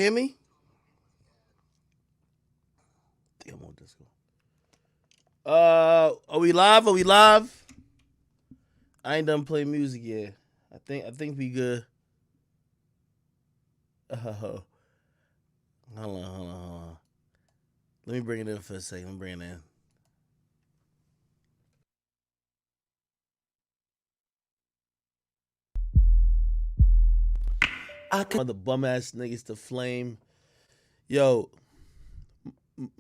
Hear me? I think I'm on Discord. Are we live? Are we live? I ain't done playing music yet. I think we good. Hold on, hold on, hold on. Let me bring it in for a second. Let me bring it in. I could the bum ass niggas to flame. Yo,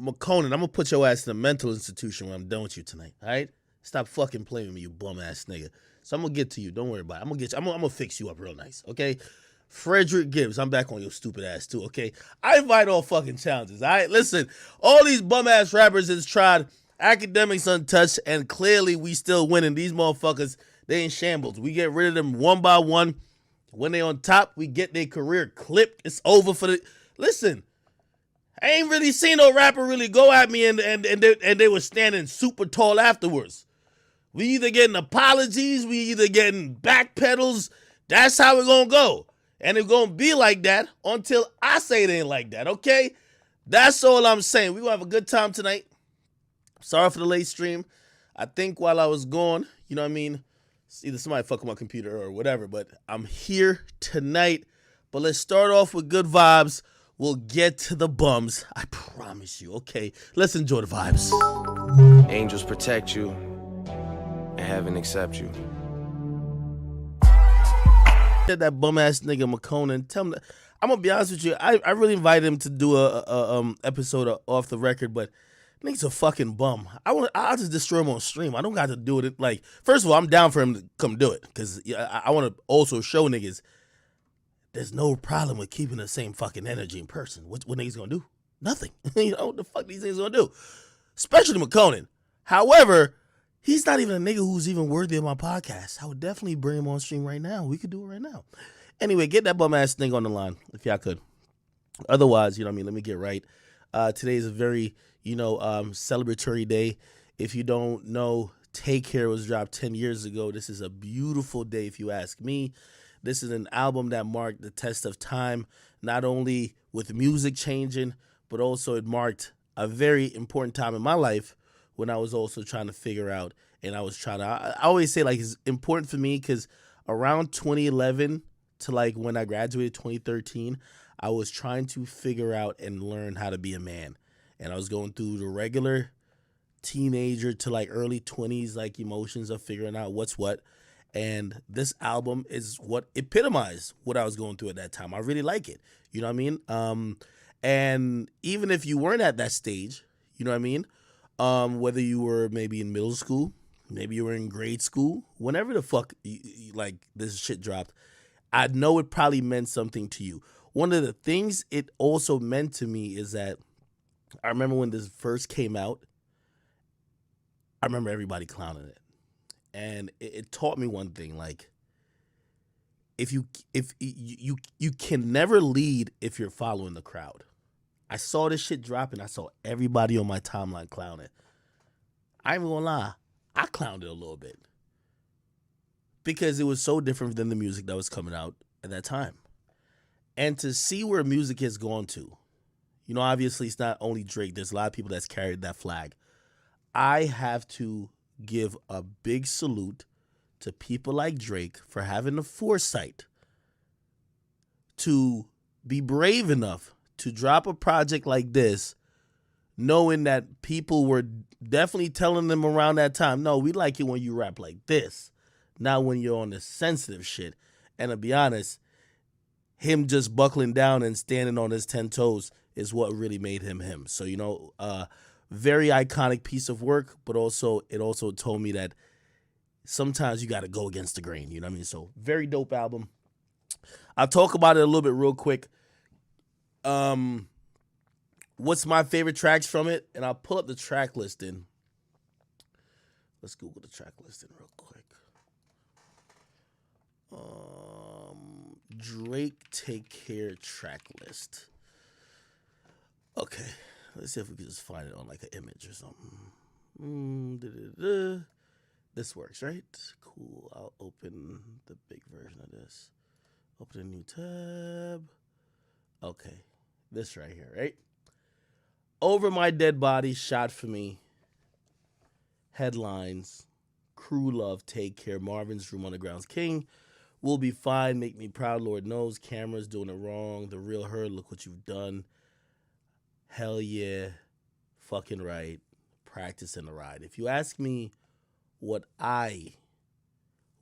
Makonnen, I'm gonna put your ass in a mental institution when I'm done with you tonight. All right? Stop fucking playing with me, you bum ass nigga. So I'm gonna get to you. Don't worry about it. I'm gonna get you. I'm gonna fix you up real nice. Okay? Frederick Gibbs, I'm back on your stupid ass too. Okay? I invite all fucking challenges. All right? Listen, all these bum ass rappers has tried academics untouched, and clearly we still winning. These motherfuckers, they in shambles. We get rid of them one by one. When they on top, we get their career clipped. It's over for the. Listen, I ain't really seen no rapper really go at me and they were standing super tall afterwards. We either getting apologies, we either getting backpedals. That's how it gonna go. And it's gonna be like that until I say it ain't like that, okay? That's all I'm saying. We gonna have a good time tonight. Sorry for the late stream. I think while I was gone, you know what I mean? Either somebody fuck with my computer or whatever, but I'm here tonight. But let's start off with good vibes. We'll get to the bums. I promise you. Okay, let's enjoy the vibes. Angels protect you, and heaven accept you. That bum ass nigga Makonnen. Tell him. I'm gonna be honest with you. I really invited him to do a episode of Off the Record, but nigga's a fucking bum. I'll just destroy him on stream. I don't got to do it. Like, first of all, I'm down for him to come do it because I want to also show niggas there's no problem with keeping the same fucking energy in person. What niggas gonna do? Nothing. You know what the fuck these niggas gonna do? Especially Makonnen. However, he's not even a nigga who's even worthy of my podcast. I would definitely bring him on stream right now. We could do it right now. Anyway, get that bum ass nigga on the line if y'all could. Otherwise, you know what I mean? Let me get right. Today is a very, celebratory day. If you don't know, Take Care was dropped 10 years ago. This is a beautiful day if you ask me. This is an album that marked the test of time, not only with music changing, but also it marked a very important time in my life when I was also trying to figure out, and I always say, like, it's important for me because around 2011 to, like, when I graduated 2013, I was trying to figure out and learn how to be a man. And I was going through the regular teenager to, like, early 20s, like, emotions of figuring out what's what. And this album is what epitomized what I was going through at that time. I really like it. You know what I mean? And even if you weren't at that stage, you know what I mean? Whether you were maybe in middle school, maybe you were in grade school, whenever the fuck like this shit dropped, I know it probably meant something to you. One of the things it also meant to me is that I remember when this first came out, I remember everybody clowning it. And it taught me one thing, like, if you can never lead if you're following the crowd. I saw this shit dropping. I saw everybody on my timeline clown it. I ain't even gonna lie, I clowned it a little bit because it was so different than the music that was coming out at that time. And to see where music has gone to, obviously it's not only Drake. There's a lot of people that's carried that flag. I have to give a big salute to people like Drake for having the foresight to be brave enough to drop a project like this, knowing that people were definitely telling them around that time, no, we like it when you rap like this, not when you're on the sensitive shit. And to be honest, him just buckling down and standing on his 10 toes is what really made him him. So, very iconic piece of work, but it also told me that sometimes you got to go against the grain. You know what I mean? So very dope album. I'll talk about it a little bit real quick. What's my favorite tracks from it? And I'll pull up the track listing. Let's Google the track listing real quick. Drake Take Care track list. Okay. Let's see if we can just find it on like an image or something. This works, right? Cool. I'll open the big version of this. Open a new tab. Okay. This right here, right? Over my dead body, shot for me. Headlines. Crew love, take care. Marvin's Room Underground's King. We'll be fine. Make me proud, Lord knows. Cameras doing it wrong. The real her, look what you've done. Hell yeah. Fucking right. Practice in the ride. If you ask me what I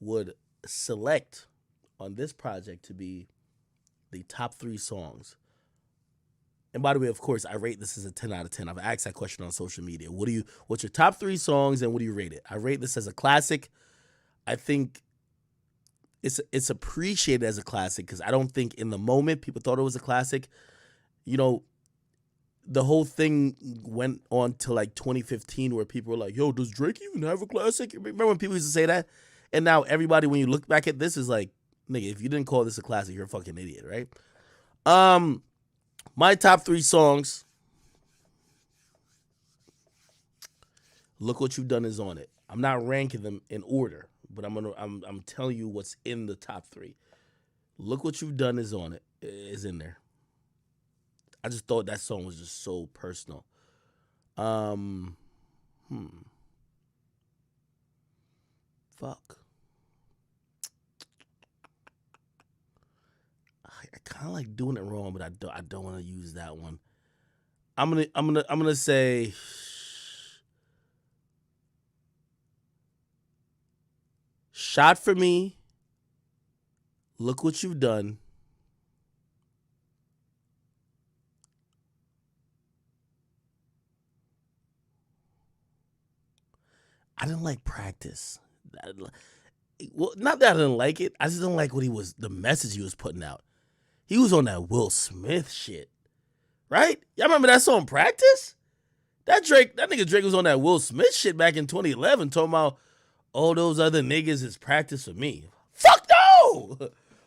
would select on this project to be the top 3 songs. And by the way, of course, I rate this as a 10 out of 10. I've asked that question on social media. What's your top 3 songs and what do you rate it? I rate this as a classic. I think it's appreciated as a classic because I don't think in the moment people thought it was a classic. You know, the whole thing went on to like 2015 where people were like, yo, does Drake even have a classic? Remember when people used to say that? And now everybody, when you look back at this, is like, nigga, if you didn't call this a classic, you're a fucking idiot, right? My top 3 songs. Look What You've Done is on it. I'm not ranking them in order, but I'm telling you what's in the top 3. Look What You've Done is on it. Is in there. I just thought that song was just so personal. Fuck. I kind of like doing it wrong, but I don't want to use that one. I'm gonna say Shot for Me. Look What You've Done. I didn't like Practice. Well, not that I didn't like it. I just didn't like the message he was putting out. He was on that Will Smith shit, right? Y'all remember that song Practice? That nigga Drake was on that Will Smith shit back in 2011 talking about all those other niggas is practice for me. Fuck no!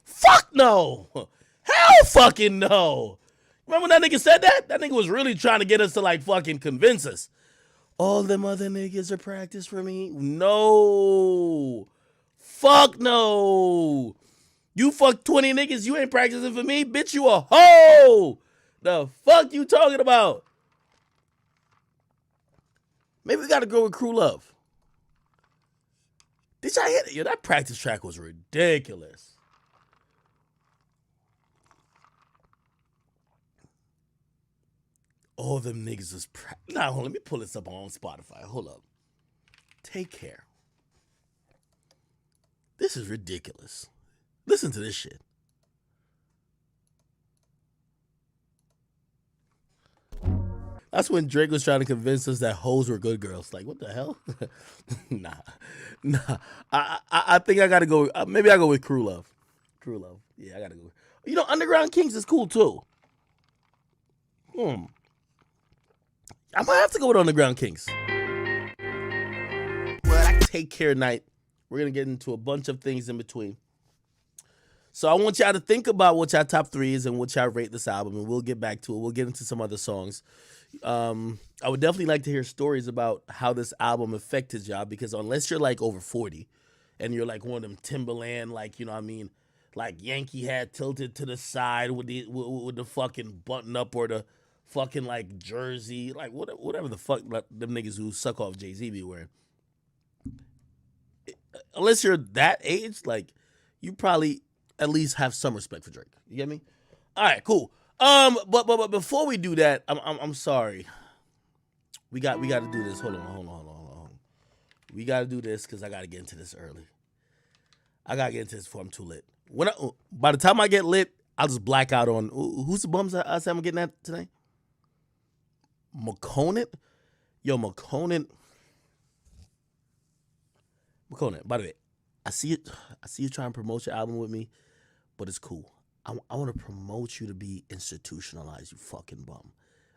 Fuck no! Hell fucking no! Remember when that nigga said that? That nigga was really trying to get us to like fucking convince us. All them other niggas are practice for me? No. Fuck no. You fuck 20 niggas, you ain't practicing for me? Bitch, you a hoe. The fuck you talking about? Maybe we gotta go with Crew Love. Did y'all hear it? Yo, that Practice track was ridiculous. All them niggas is Nah, let me pull this up on Spotify. Hold up. Take Care. This is ridiculous. Listen to this shit. That's when Drake was trying to convince us that hoes were good girls. Like, what the hell? Nah. I think I gotta go. Maybe I go with Crew Love. Crew Love. Yeah, I gotta go. You know, Underground Kings is cool too. I might have to go with Underground Kings. Well, I Take Care night. We're gonna get into a bunch of things in between. So I want y'all to think about what y'all top 3 is and what y'all rate this album, and we'll get back to it. We'll get into some other songs. I would definitely like to hear stories about how this album affected y'all, because unless you're like over 40 and you're like one of them Timberland, like, you know what I mean, like Yankee hat tilted to the side with the fucking button up or the fucking like jersey, like whatever the fuck like, them niggas who suck off Jay-Z be wearing. Unless you're that age, like you probably at least have some respect for Drake. You get me? All right, cool. But before we do that, I'm sorry. We got to do this. Hold on. We got to do this because I got to get into this early. I got to get into this before I'm too lit. By the time I get lit, I'll just black out on who's the bums I said I'm getting at today. Makonnen. Yo, Makonnen. By the way, I see you trying to promote your album with me, but it's cool. I want to promote you to be institutionalized, you fucking bum.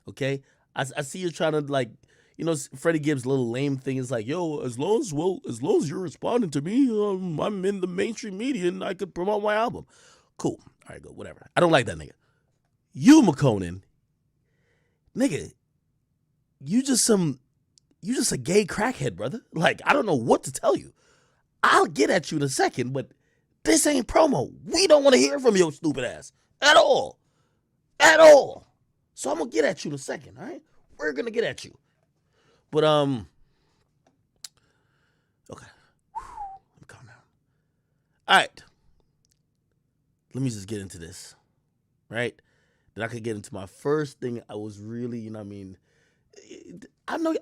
Okay? I see you trying to, like, you know, Freddie Gibbs' little lame thing is like, yo, as long as you're responding to me, I'm in the mainstream media and I could promote my album. Cool. All right, good. Whatever. I don't like that nigga. You, Makonnen, nigga, you just a gay crackhead, brother. Like, I don't know what to tell you. I'll get at you in a second, but this ain't promo. We don't want to hear from your stupid ass. At all. At all. So I'm gonna get at you in a second, all right? We're gonna get at you. But okay. Let me calm down. All right. Let me just get into this, right? Then I could get into my first thing. I was really, you know what I mean? I know,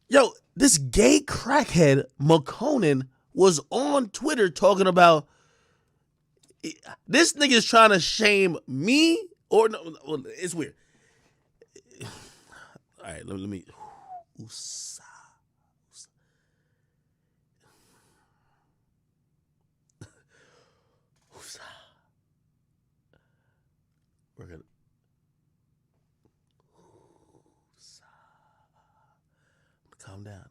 yo, this gay crackhead Makonnen was on Twitter talking about this nigga's trying to shame me or no, well, it's weird. All right, let me. Usa. We're gonna. Calm down.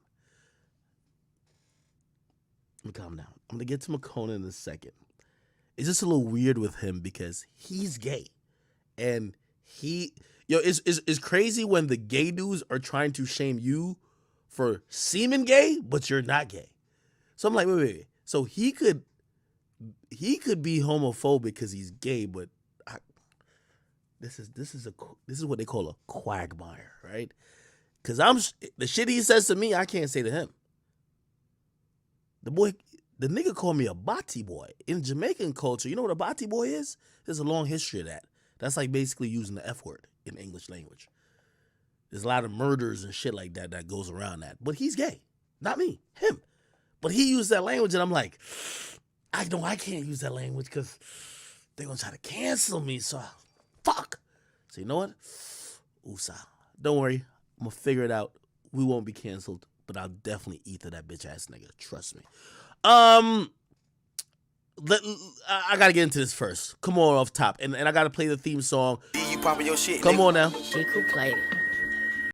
Let me calm down. I'm gonna get to Makonnen in a second. It's just a little weird with him because he's gay, and it's crazy when the gay dudes are trying to shame you for seeming gay, but you're not gay. So I'm like, wait. So he could be homophobic because he's gay, but this is what they call a quagmire, right? Because the shit he says to me, I can't say to him. The nigga called me a bati boy. In Jamaican culture, you know what a bati boy is? There's a long history of that. That's like basically using the F word in English language. There's a lot of murders and shit like that goes around that. But he's gay. Not me. Him. But he used that language and I'm like, I know I can't use that language because they're going to try to cancel me. So, fuck. So you know what? Usa. Don't worry. I'm going to figure it out. We won't be canceled. But I'll definitely ether that bitch ass nigga. Trust me. I gotta get into this first. Come on off top. And I gotta play the theme song. You popping your shit, Come nigga. on now. She could play it.